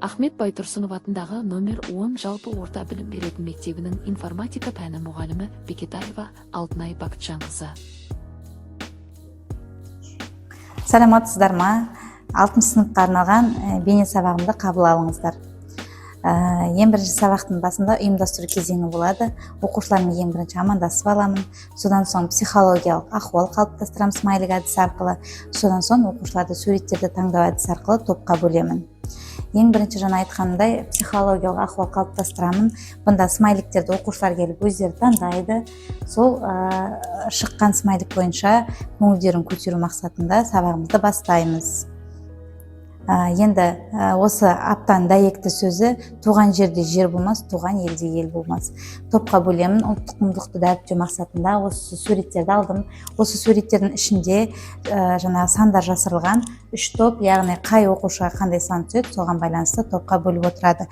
Ахмет Байтұрсынов атындағы номер 10 жалпы орта білім беретін мектебінің информатика пәні мұғалімі Бекетаева Алтынай Бақытжанқызы. Саламатсыздар ма? 6 сыныпқа арналған бейне сабағымды қабыл алыңыздар. Ең бірінші сабақтың басында ұйымдастыру кезеңі болады. Оқушылармен ең бірінші амандасып аламын. Содан соң психологиялық ахуал қалыптастырамын смайлик әдісі арқылы. Содан соң оқушыларды суреттерді таңдау әдісі арқылы топқа бөлемін. Ең бірінші жаңа айтқанымдай психологиялық ахуал қалыптастырамын. Бұнда смайликтерді оқушылар келіп өздері таңдайды. Сол шыққан смайлик бойынша көңілдерін көтеру мақсатында сабағымызды бастаймыз. Енді осы аптаның дәйекті сөзі: туған жерде жер болмас, туған елде ел болмас. Топқа бөлемін. Ұлттық құндылықты дәріптеу мақсатында осы суреттерді алдым. Осы суреттердің ішінде жаңағы сандар жасырылған 3 топ, яғни қай оқушыға қандай сан түседі, соған байланысты топқа бөліп отырады.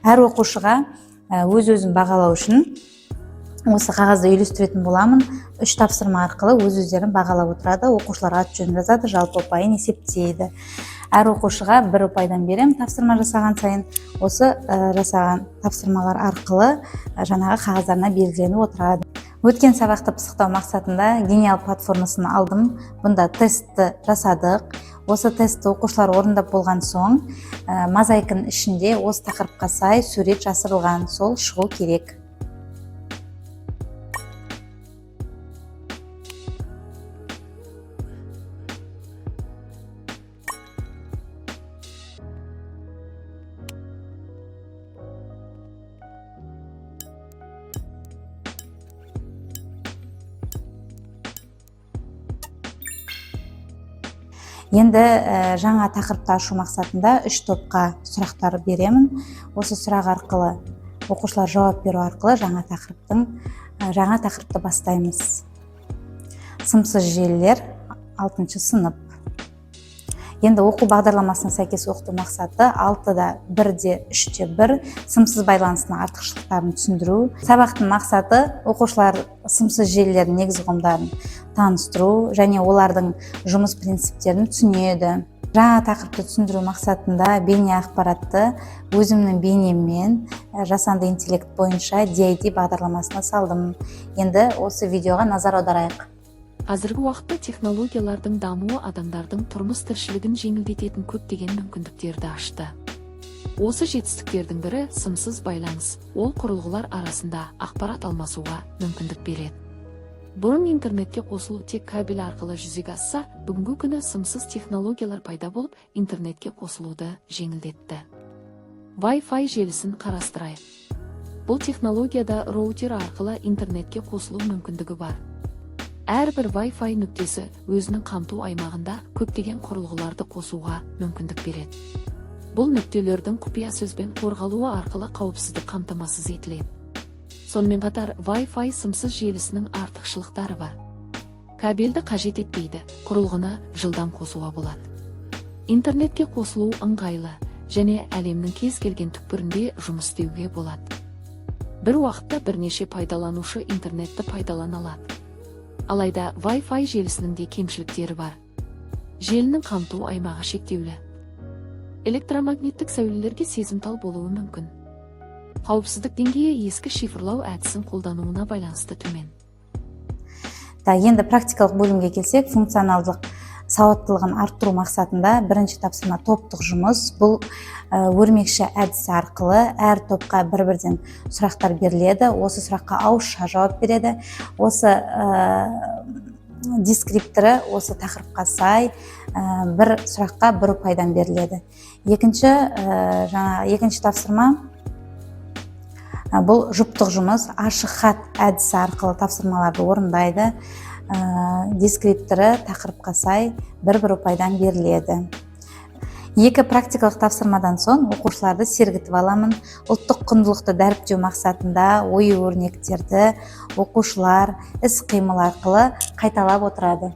Әр оқушыға өз-өзін бағалау үшін осы қағазды үйлестіретін боламын. 3 тапсырма арқылы өз-өздерін бағалап отырады. Оқушылар ат-жөнін жазады, жалпы ұпайын есептейді. Әр оқушыға 1 ұпайдан берем тапсырма жасаған сайын. Осы жасаған тапсырмалар арқылы жаңағы қағаздарына белгіленіп отырады. Өткен сабақты пысықтау мақсатында Genial платформасын алдым. Бұнда тестті жасадық. Осы тестті оқушылар орындап болған соң, мозаиканың ішінде осы тақырыпқа сай сурет жасырылған, сол шығу керек. Енді жаңа тақырыпты ашу мақсатында 3 топқа сұрақтар беремін. Осы сұрақ арқылы, оқушылар жауап беру арқылы жаңа тақырыпты бастаймыз. Сымсыз желілер, 6 сынып. Енді оқу бағдарламасына сәйкес оқыту мақсаты 6-да 1-де 3-те 1 сымсыз байланысының артықшылықтарын түсіндіру. Сабақтың мақсаты оқушылар сымсыз желілердің негізгі ұғымдарын таныстыру және олардың жұмыс принциптерін түсінеді. Жаңа тақырыпты түсіндіру мақсатында бейне ақпаратты өзімнің бейнеммен жасанды интеллект бойынша DID бағдарламасына салдым. Енді осы видеоға назар аударайық. Қазіргі уақытта технологиялардың дамуы адамдардың тұрмыс тіршілігін жеңілдететін көптеген мүмкіндіктерді ашты. Осы жетістіктердің бірі сымсыз байланыс. Ол құрылғылар арасында ақпарат алмасуға мүмкіндік береді. Бұрын интернетке қосылу тек кабель арқылы жүзеге асса, бүгінгі күні сымсыз технологиялар пайда болып, интернетке қосылуды жеңілдетті. Wi-Fi желісін қарастырайық. Бұл технологияда роутер арқылы интернетке қосылу мүмкіндігі бар. Әрбір Wi-Fi нүктесі өзінің қамту аймағында көптеген құрылғыларды қосуға мүмкіндік береді. Бұл нүктелердің құпия сөзбен қорғалуы арқылы қауіпсіздік қамтамасыз етіледі. Сонымен қатар Wi-Fi сымсыз желісінің артықшылықтары бар. Кабельді қажет етпейді, құрылғыны жылдам қосуға болады. Интернетке қосылу ыңғайлы және әлемнің кез келген түкпірінде жұмыс істеуге болады. Бір уақытта бірнеше пайдаланушы интернетті пайдалана алады. Алайда Wi-Fi желісінің де кемшіліктері бар. Желінің қамту аймағы шектеулі. Электромагниттік сәулелерге сезімтал болуы мүмкін. Қауіпсіздік деңгейі ескі шифрлау әдісін қолдануына байланысты төмен. Енді практикалық бөлімге келсек, функционалдық сауаттылығын арттыру мақсатында бірінші тапсырма топтық жұмыс. Бұл өрмекші әдісі арқылы әр топқа бір-бірден сұрақтар беріледі. Осы сұраққа ауызша жауап береді. Осы дескрипторы осы тақырыпқа сай бір сұраққа бір ұпайдан беріледі. Екінші тапсырма бұл жұптық жұмыс. Ашық хат әдісі арқылы тапсырмаларды орындайды. Дескрипторы тақырыпқа сай бір ұпайдан беріледі. Екі практикалық тапсырмадан соң оқушыларды сергітіп аламын. Ұлттық құндылықты дәріптеу мақсатында ою-өрнектерді оқушылар іс-қимыл арқылы қайталап отырады.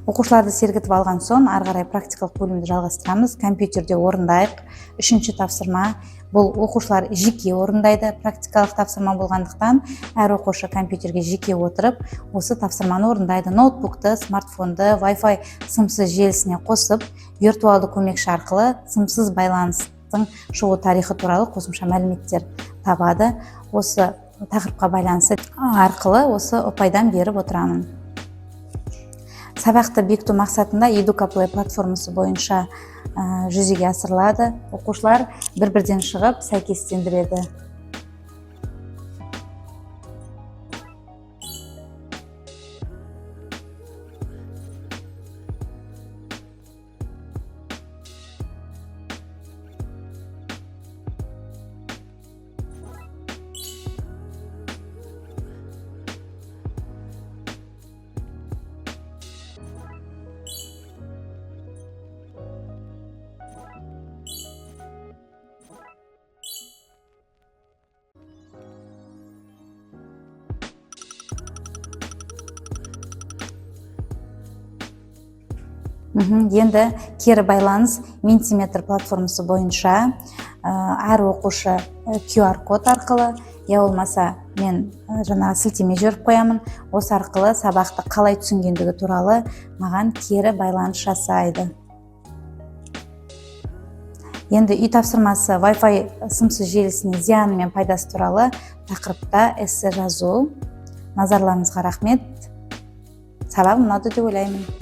Оқушыларды сергітіп алған соң, ары қарай практикалық бөлімді жалғастырамыз. Компьютерде орындайық. Үшінші тапсырма. Бұл оқушылар жеке орындайды. Практикалық тапсырма болғандықтан, әр оқушы компьютерге жеке отырып, осы тапсырманы орындайды. Ноутбукты, смартфонды, Wi-Fi сымсыз желісіне қосып, виртуалды көмекші арқылы сымсыз байланыстың шығу тарихы туралы қосымша мәліметтер табады. Осы тақырыпқа байланысты арқылы осы ұпайдан беріп отырамын. Сабақты бекіту мақсатында Educaplay платформасы бойынша жүзеге асырылады. Оқушылар бір-бірден шығып сәйкестендіреді. Енді кері байланыс Mentimeter платформасы бойынша әр оқушы QR код арқылы, я болмаса мен жаңа сілтеме жіберіп қоямын. Осы арқылы сабақты қалай түсінгендігі туралы маған кері байланыс жасайды. Енді үй тапсырмасы Wi-Fi сымсыз желісіне зияны мен пайдасы туралы тақырыпта эссе жазу. Назарларыңызға рахмет. Сабақ ұнады деп ойлаймын.